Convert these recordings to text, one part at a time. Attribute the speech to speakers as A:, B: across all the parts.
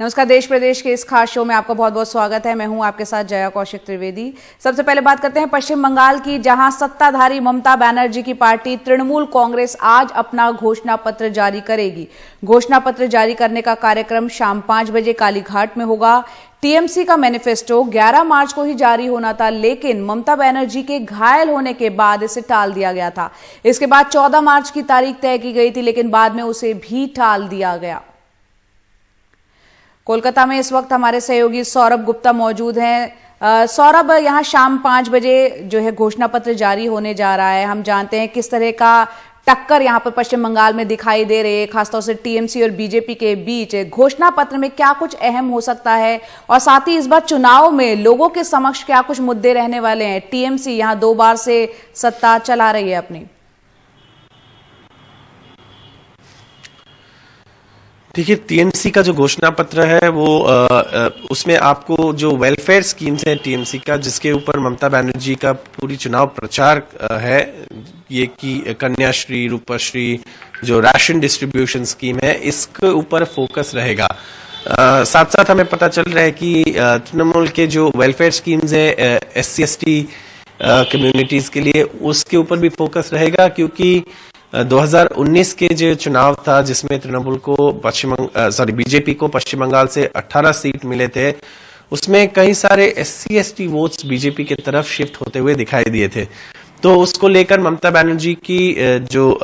A: नमस्कार। देश प्रदेश के इस खास शो में आपका बहुत बहुत स्वागत है। मैं हूं आपके साथ जया कौशिक त्रिवेदी। सबसे पहले बात करते हैं पश्चिम बंगाल की, जहां सत्ताधारी ममता बनर्जी की पार्टी तृणमूल कांग्रेस आज अपना घोषणा पत्र जारी करेगी। घोषणा पत्र जारी करने का कार्यक्रम शाम 5 बजे कालीघाट में होगा। टीएमसी का मैनिफेस्टो 11 मार्च को ही जारी होना था, लेकिन ममता बनर्जी के घायल होने के बाद इसे टाल दिया गया था। इसके बाद 14 मार्च की तारीख तय की गई थी, लेकिन बाद में उसे भी टाल दिया गया। कोलकाता में इस वक्त हमारे सहयोगी सौरभ गुप्ता मौजूद हैं। सौरभ, यहां शाम 5 बजे जो है घोषणा पत्र जारी होने जा रहा है। हम जानते हैं किस तरह का टक्कर यहां पर पश्चिम बंगाल में दिखाई दे रही है, खासतौर से टीएमसी और बीजेपी के बीच। घोषणा पत्र में क्या कुछ अहम हो सकता है, और साथ ही इस बार चुनाव में लोगों के समक्ष क्या कुछ मुद्दे रहने वाले हैं? टीएमसी यहां 2 बार से सत्ता चला रही है अपनी।
B: देखिए, टीएमसी का जो घोषणा पत्र है वो उसमें आपको जो वेलफेयर स्कीम्स है टीएमसी का, जिसके ऊपर ममता बनर्जी का पूरी चुनाव प्रचार है, ये कि कन्याश्री, रूपश्री, जो राशन डिस्ट्रीब्यूशन स्कीम है, इसके ऊपर फोकस रहेगा। साथ साथ हमें पता चल रहा है कि तृणमूल के जो वेलफेयर स्कीम्स है SC/ST कम्युनिटीज के लिए, उसके ऊपर भी फोकस रहेगा, क्योंकि 2019 के जो चुनाव था जिसमें तृणमूल को बीजेपी को पश्चिम बंगाल से 18 सीट मिले थे, उसमें कई सारे SC/ST वोट्स बीजेपी की तरफ शिफ्ट होते हुए दिखाई दिए थे। तो उसको लेकर ममता बनर्जी की जो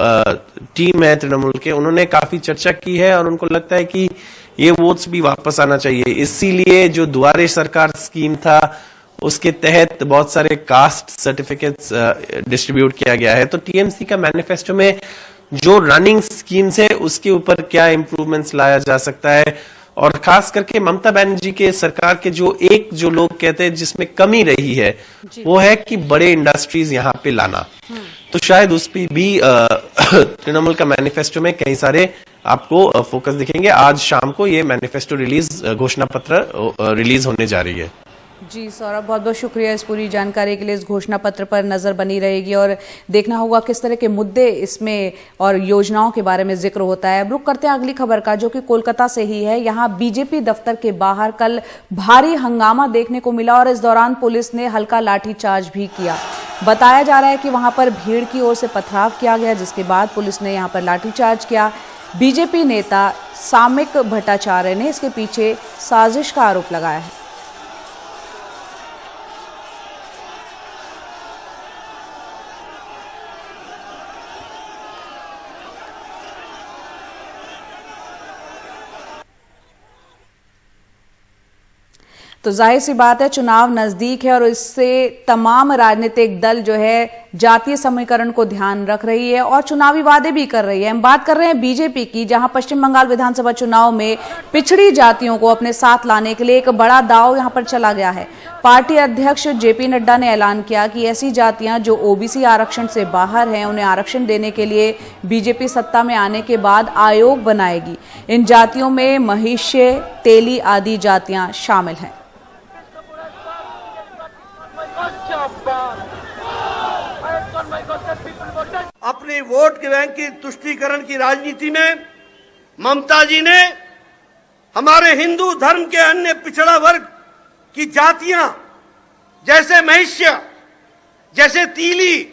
B: टीम है तृणमूल के, उन्होंने काफी चर्चा की है और उनको लगता है कि ये वोट्स भी वापस आना चाहिए। इसीलिए जो दुआरे सरकार स्कीम था, उसके तहत बहुत सारे कास्ट सर्टिफिकेट्स डिस्ट्रीब्यूट किया गया है। तो टीएमसी का मैनिफेस्टो में जो रनिंग स्कीम्स है उसके ऊपर क्या इंप्रूवमेंट्स लाया जा सकता है, और खास करके ममता बनर्जी के सरकार के जो लोग कहते हैं जिसमें कमी रही है, वो है कि बड़े इंडस्ट्रीज यहाँ पे लाना। तो शायद उस पर भी तृणमूल का मैनिफेस्टो में कई सारे आपको फोकस दिखेंगे। आज शाम को ये मैनिफेस्टो घोषणा पत्र रिलीज होने जा रही है।
A: जी सौरभ, बहुत बहुत शुक्रिया इस पूरी जानकारी के लिए। इस घोषणा पत्र पर नजर बनी रहेगी और देखना होगा किस तरह के मुद्दे इसमें और योजनाओं के बारे में जिक्र होता है। अब रुक करते हैं अगली खबर का, जो कि कोलकाता से ही है। यहां बीजेपी दफ्तर के बाहर कल भारी हंगामा देखने को मिला और इस दौरान पुलिस ने हल्का लाठीचार्ज भी किया। बताया जा रहा है कि वहां पर भीड़ की ओर से पथराव किया गया, जिसके बाद पुलिस ने यहां पर लाठीचार्ज किया। बीजेपी नेता सामिक भट्टाचार्य ने इसके पीछे साजिश का आरोप लगाया है। तो जाहिर सी बात है, चुनाव नजदीक है और इससे तमाम राजनीतिक दल जो है जातीय समीकरण को ध्यान रख रही है और चुनावी वादे भी कर रही है। हम बात कर रहे हैं बीजेपी की, जहां पश्चिम बंगाल विधानसभा चुनाव में पिछड़ी जातियों को अपने साथ लाने के लिए एक बड़ा दांव यहां पर चला गया है। पार्टी अध्यक्ष JP नड्डा ने ऐलान किया कि ऐसी जातियां जो OBC आरक्षण से बाहर हैं, उन्हें आरक्षण देने के लिए बीजेपी सत्ता में आने के बाद आयोग बनाएगी। इन जातियों में महिष्य, तेली आदि जातियां शामिल हैं।
C: अपनी वोट के बैंक की तुष्टीकरण की राजनीति में ममता जी ने हमारे हिंदू धर्म के अन्य पिछड़ा वर्ग की जातियां, जैसे महिष्य, जैसे तीली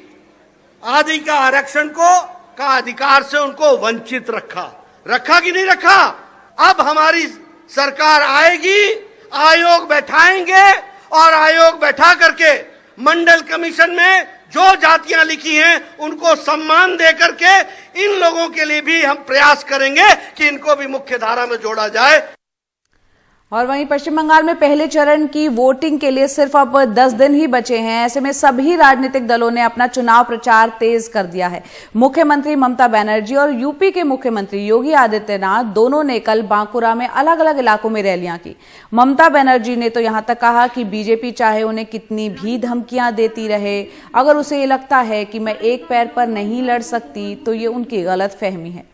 C: आदि का आरक्षण का अधिकार से उनको वंचित रखा कि नहीं रखा। अब हमारी सरकार आएगी, आयोग बैठाएंगे और आयोग बैठा करके मंडल कमीशन में जो जातियां लिखी हैं उनको सम्मान दे करके इन लोगों के लिए भी हम प्रयास करेंगे कि इनको भी मुख्य धारा में जोड़ा जाए।
A: और वहीं पश्चिम बंगाल में पहले चरण की वोटिंग के लिए सिर्फ अब 10 दिन ही बचे हैं। ऐसे में सभी राजनीतिक दलों ने अपना चुनाव प्रचार तेज कर दिया है। मुख्यमंत्री ममता बनर्जी और यूपी के मुख्यमंत्री योगी आदित्यनाथ दोनों ने कल बांकुरा में अलग अलग इलाकों में रैलियां की। ममता बनर्जी ने तो यहां तक कहा कि बीजेपी चाहे उन्हें कितनी भी धमकियां देती रहे, अगर उसे ये लगता है कि मैं एक पैर पर नहीं लड़ सकती तो ये उनकी गलतफहमी है।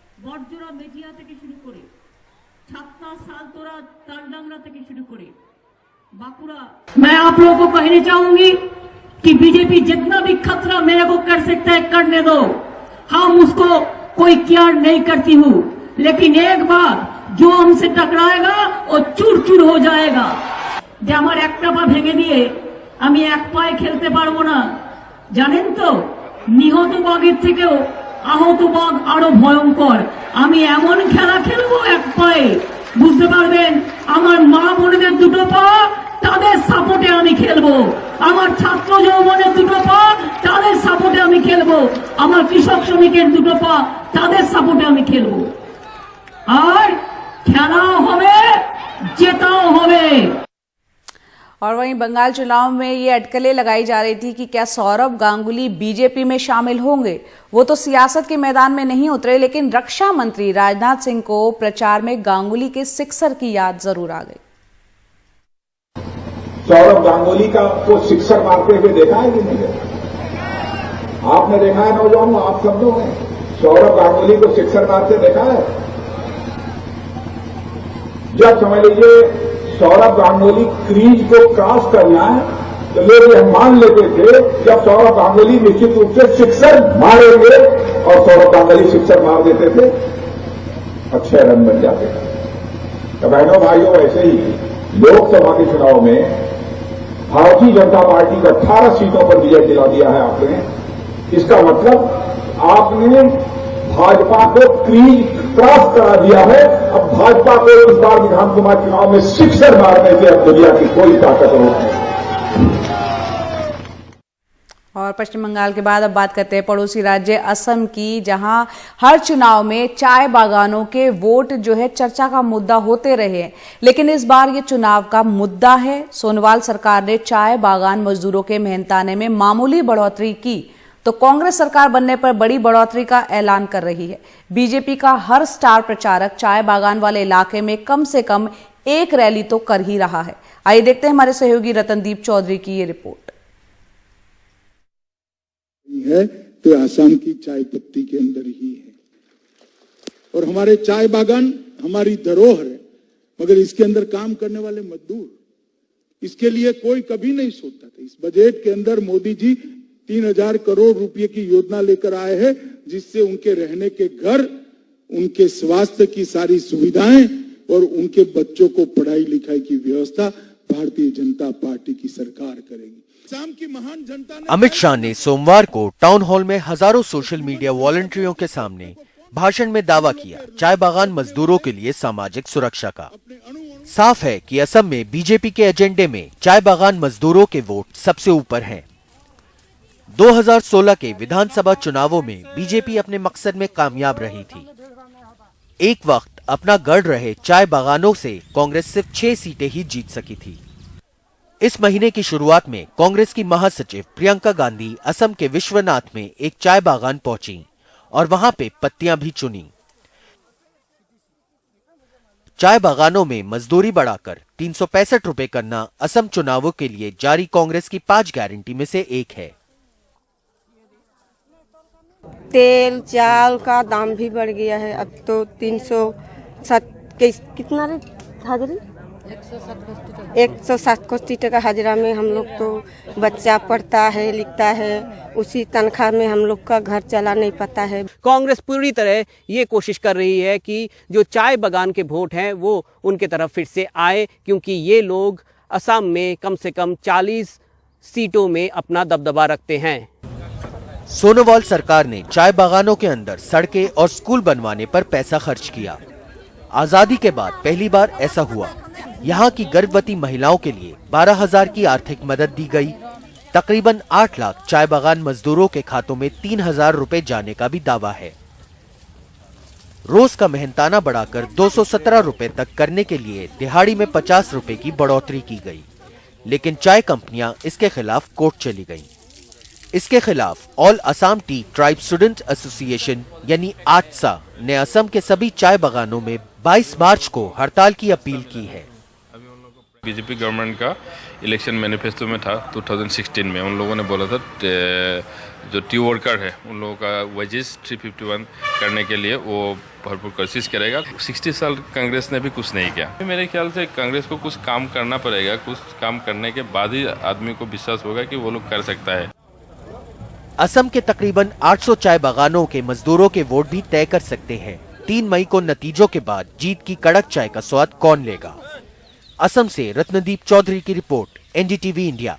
D: मैं आप लोगों को कहना चाहूंगी कि बीजेपी जितना भी खतरा मेरे को कर सकता है करने दो, हम उसको कोई केयर नहीं करती हूँ। लेकिन एक बात जो हमसे टकराएगा वो चूर चूर हो जाएगा। যে আমার একটা পা ভেঙে দিয়ে আমি এক পায়ে খেলতে পারবো না, জানেন তো? নিহত বাঘের থেকেও আহত বাঘ আরো ভয়ঙ্কর। আমি এমন খেলা খেলবো এক পায়ে, বুঝতে পারবেন? আমার মা বোনেদের দুটো পা, তাদের সাপোর্টে আমি খেলবো। আমার ছাত্র যৌবনের দুটো পা, তাদের সাপোর্টে আমি খেলবো। আমার কৃষক শ্রমিকের দুটো পা, তাদের সাপোর্টে আমি খেলবো। আর খেলাও হবে, জেতাও হবে।
A: और वहीं बंगाल चुनाव में ये अटकलें लगाई जा रही थी कि क्या सौरभ गांगुली बीजेपी में शामिल होंगे। वो तो सियासत के मैदान में नहीं उतरे, लेकिन रक्षा मंत्री राजनाथ सिंह को प्रचार में गांगुली के सिक्सर की याद जरूर आ गई।
E: सौरभ गांगुली को सिक्सर मारते हुए देखा है कि नहीं? आपने देखा है नौजवानों, आप सब लोग हैं, सौरभ गांगुली को सिक्सर मारते देखा है? जब समझ लीजिए सौरभ गांगुली क्रीज को क्रॉस करना है तो लोग यह मान लेते थे जब सौरभ गांगुली निश्चित रूप से सिक्सर मारेंगे, और सौरभ गांगुली सिक्सर मार देते थे, अच्छे रन बन जाते थे। तो बहनों भाइयों, वैसे ही लोकसभा के चुनाव में भारतीय जनता पार्टी को 18 सीटों पर विजय दिला दिया है आपने। इसका मतलब आपने भाजपा को क्रीज क्रॉस करा दिया है। अब भाजपा को इस बार विधानसभा चुनाव में सिक्सर मारने से अब दुनिया की कोई ताकत रोक नहीं।
A: और पश्चिम बंगाल के बाद अब बात करते हैं पड़ोसी राज्य असम की, जहां हर चुनाव में चाय बागानों के वोट जो है चर्चा का मुद्दा होते रहे हैं, लेकिन इस बार ये चुनाव का मुद्दा है। सोनोवाल सरकार ने चाय बागान मजदूरों के मेहनताने में मामूली बढ़ोतरी की तो कांग्रेस सरकार बनने पर बड़ी बढ़ोतरी का ऐलान कर रही है। बीजेपी का हर स्टार प्रचारक चाय बागान वाले इलाके में कम से कम एक रैली तो कर ही रहा है। आइए देखते हैं हमारे सहयोगी रतनदीप चौधरी की ये रिपोर्ट।
F: है तो आसाम की चाय पत्ती के अंदर ही है, और हमारे चाय बागान हमारी धरोहर है, मगर इसके अंदर काम करने वाले मजदूर, इसके लिए कोई कभी नहीं सोचता था। इस बजट के अंदर मोदी जी 3000 करोड़ रुपए की योजना लेकर आए हैं, जिससे उनके रहने के घर, उनके स्वास्थ्य की सारी सुविधाएं और उनके बच्चों को पढ़ाई लिखाई की व्यवस्था भारतीय जनता पार्टी की सरकार करेगी। शाम की महान जनता ने
G: अमित शाह ने सोमवार को टाउन हॉल में हजारों सोशल मीडिया वॉलंटियरों के सामने भाषण में दावा किया चाय बागान मजदूरों के लिए सामाजिक सुरक्षा का। साफ है कि असम में बीजेपी के एजेंडे में चाय बागान मजदूरों के वोट सबसे ऊपर हैं। 2016 के विधानसभा चुनावों में बीजेपी अपने मकसद में कामयाब रही थी। एक वक्त अपना गढ़ रहे चाय बागानों से कांग्रेस सिर्फ 6 सीटें ही जीत सकी थी। इस महीने की शुरुआत में कांग्रेस की महासचिव प्रियंका गांधी असम के विश्वनाथ में एक चाय बागान पहुंची और वहां पे पत्तियां भी चुनी। चाय बागानों में मजदूरी बढ़ाकर 365 रुपए करना असम चुनावों के लिए जारी कांग्रेस की 5 गारंटी में से एक है।
H: तेल चावल का दाम भी बढ़ गया है, अब तो 307 कितना रे हाजिरी 160 टका हाजिरा में हम लोग तो बच्चा पढ़ता है लिखता है, उसी तनख्वाह में हम लोग का घर चला नहीं पाता है।
I: कांग्रेस पूरी तरह ये कोशिश कर रही है कि जो चाय बागान के वोट हैं वो उनके तरफ फिर से आए, क्योंकि ये लोग असम में कम से कम 40 सीटों में अपना दबदबा रखते हैं।
G: सोनोवाल सरकार ने चाय बागानों के अंदर सड़कें और स्कूल बनवाने पर पैसा खर्च किया। आजादी के बाद पहली बार ऐसा हुआ। यहाँ की गर्भवती महिलाओं के लिए 12,000 की आर्थिक मदद दी गई। तकरीबन 8 लाख चाय बागान मजदूरों के खातों में 3,000 रुपए जाने का भी दावा है। रोज का मेहनताना बढ़ाकर 217 रुपए तक करने के लिए दिहाड़ी में 50 रुपए की बढ़ोतरी की गई, लेकिन चाय कंपनियां इसके खिलाफ कोर्ट चली गईं। इसके खिलाफ all Assam T tribe student association यानी आटसा ने असम के सभी चाय बागानों में 22 मार्च को हड़ताल की अपील की है।
J: बीजेपी गवर्नमेंट का इलेक्शन मैनिफेस्टो में था 2016 में, उन लोगों ने बोला था जो टी वर्कर है उन लोगों का वेजेस 351 करने के लिए वो भरपूर कोशिश करेगा। 60 साल कांग्रेस ने भी कुछ नहीं किया। मेरे ख्याल से कांग्रेस को कुछ काम करना पड़ेगा, कुछ काम करने के बाद ही आदमी को विश्वास होगा कि वो लोग कर सकता है।
G: असम के तकरीबन 800 चाय बागानों के मजदूरों के वोट भी तय कर सकते हैं 3 मई को नतीजों के बाद जीत की कड़क चाय का स्वाद कौन लेगा। असम से रत्नदीप चौधरी की रिपोर्ट, एनडीटीवी इंडिया।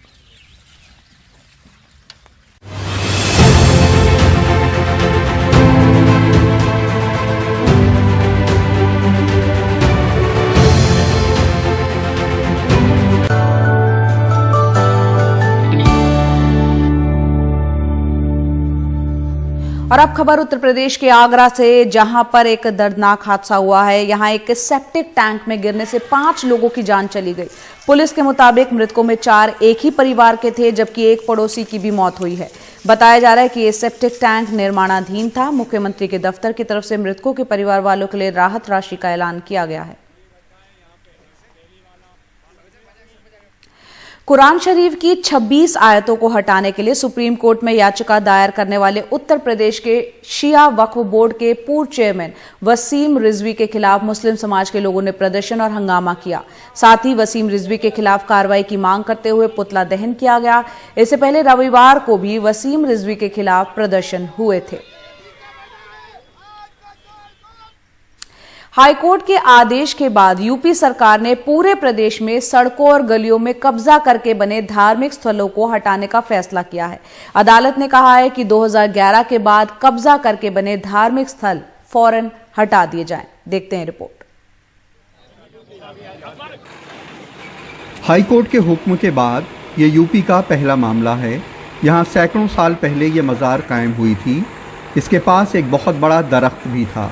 A: और अब खबर उत्तर प्रदेश के आगरा से, जहां पर एक दर्दनाक हादसा हुआ है। यहां एक सेप्टिक टैंक में गिरने से 5 लोगों की जान चली गई। पुलिस के मुताबिक मृतकों में 4 एक ही परिवार के थे, जबकि एक पड़ोसी की भी मौत हुई है। बताया जा रहा है कि ये सेप्टिक टैंक निर्माणाधीन था। मुख्यमंत्री के दफ्तर की तरफ से मृतकों के परिवार वालों के लिए राहत राशि का ऐलान किया गया है। कुरान शरीफ की 26 आयतों को हटाने के लिए सुप्रीम कोर्ट में याचिका दायर करने वाले उत्तर प्रदेश के शिया वक्फ बोर्ड के पूर्व चेयरमैन वसीम रिजवी के खिलाफ मुस्लिम समाज के लोगों ने प्रदर्शन और हंगामा किया। साथ ही वसीम रिजवी के खिलाफ कार्रवाई की मांग करते हुए पुतला दहन किया गया। इससे पहले रविवार को भी वसीम रिजवी के खिलाफ प्रदर्शन हुए थे। हाईकोर्ट के आदेश के बाद यूपी सरकार ने पूरे प्रदेश में सड़कों और गलियों में कब्जा करके बने धार्मिक स्थलों को हटाने का फैसला किया है। अदालत ने कहा है कि 2011 के बाद कब्जा करके बने धार्मिक स्थल फौरन हटा दिए जाएं। देखते हैं रिपोर्ट।
K: हाईकोर्ट के हुक्म के बाद ये यूपी का पहला मामला है। यहाँ सैकड़ों साल पहले ये मज़ार कायम हुई थी। इसके पास एक बहुत बड़ा दरख्त भी था।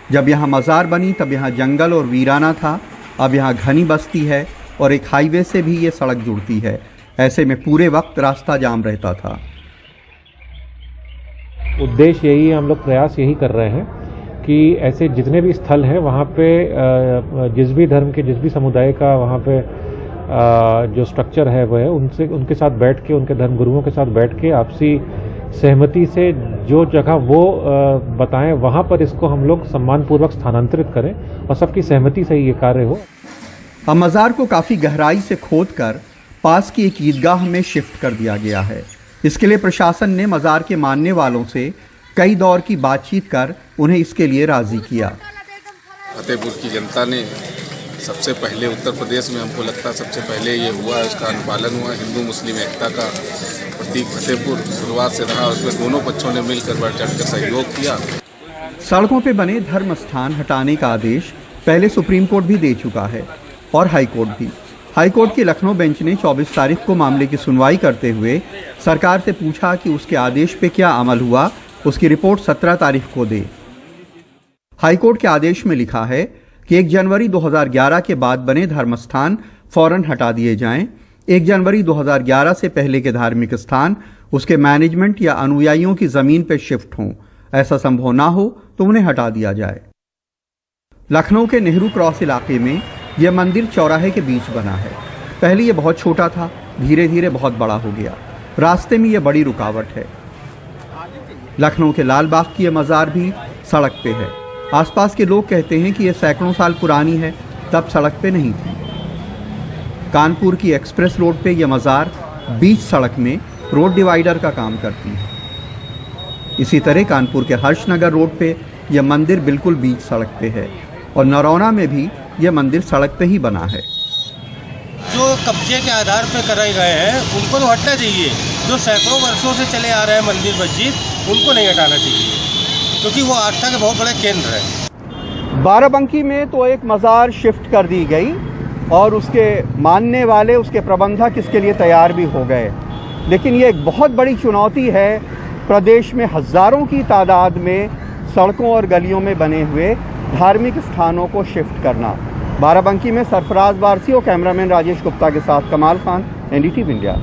K: जब यहाँ मज़ार बनी तब यहाँ जंगल और वीराना था। अब यहाँ घनी बस्ती है और एक हाईवे से भी ये सड़क जुड़ती है। ऐसे में पूरे वक्त रास्ता जाम रहता था।
L: उद्देश्य यही है, हम लोग प्रयास यही कर रहे हैं कि ऐसे जितने भी स्थल हैं वहाँ पे जिस भी धर्म के, जिस भी समुदाय का वहाँ पे जो स्ट्रक्चर है वो है, उनके साथ बैठ के, उनके धर्म गुरुओं के साथ बैठ के आपसी सहमति से जो जगह वो बताएं वहाँ पर इसको हम लोग सम्मानपूर्वक स्थानांतरित करें और सबकी सहमति से ये कार्य हो।
K: अब मज़ार को काफ़ी गहराई से खोदकर पास की एक ईदगाह में शिफ्ट कर दिया गया है। इसके लिए प्रशासन ने मज़ार के मानने वालों से कई दौर की बातचीत कर उन्हें इसके लिए राज़ी किया।
M: फतेहपुर की जनता ने सबसे पहले, उत्तर प्रदेश में हमको लगता है सबसे पहले ये हुआ, इसका अनुपालन हुआ। हिंदू मुस्लिम एकता का प्रतीक फतेहपुर शुरुआत से रहा। उसमें दोनों पक्षों ने मिलकर बढ़ चढ़कर सहयोग किया।
K: सड़कों पे बने धर्म स्थान हटाने का आदेश पहले सुप्रीम कोर्ट भी दे चुका है और हाई कोर्ट भी। हाई कोर्ट की लखनऊ बेंच ने 24 तारीख को मामले की सुनवाई करते हुए सरकार से पूछा कि उसके आदेश पे क्या अमल हुआ। उसकी रिपोर्ट 17 तारीख को दे। हाई कोर्ट के आदेश में लिखा है कि 1 जनवरी 2011 के बाद बने धर्म स्थान फौरन हटा दिए जाएं। 1 जनवरी 2011 से पहले के धार्मिक स्थान उसके मैनेजमेंट या अनुयायियों की जमीन पर शिफ्ट हों। ऐसा संभव ना हो तो उन्हें हटा दिया जाए। लखनऊ के नेहरू क्रॉस इलाके में यह मंदिर चौराहे के बीच बना है। पहले यह बहुत छोटा था, धीरे धीरे बहुत बड़ा हो गया। रास्ते में यह बड़ी रुकावट है। लखनऊ के लाल बाग की यह मज़ार भी सड़क पे है। आसपास के लोग कहते हैं कि यह सैकड़ों साल पुरानी है, तब सड़क पे नहीं थी। कानपुर की एक्सप्रेस रोड पे यह मज़ार बीच सड़क में रोड डिवाइडर का काम करती है। इसी तरह कानपुर के हर्षनगर रोड पे यह मंदिर बिल्कुल बीच सड़क पे है और नरौना में भी यह मंदिर सड़क पे ही बना है।
N: जो कब्जे के आधार पर कराए गए हैं उनको तो हटना चाहिए। जो सैकड़ों वर्षों से चले आ रहे हैं मंदिर मस्जिद, उनको नहीं हटाना चाहिए, क्योंकि वो आस्था के बहुत बड़े केंद्र है।
K: बाराबंकी में तो एक मज़ार शिफ्ट कर दी गई और उसके मानने वाले, उसके प्रबंधक इसके लिए तैयार भी हो गए। लेकिन ये एक बहुत बड़ी चुनौती है प्रदेश में हज़ारों की तादाद में सड़कों और गलियों में बने हुए धार्मिक स्थानों को शिफ्ट करना। बाराबंकी में सरफराज वारसी और कैमरामैन राजेश गुप्ता के साथ कमाल खान, एनडीटीवी इंडिया।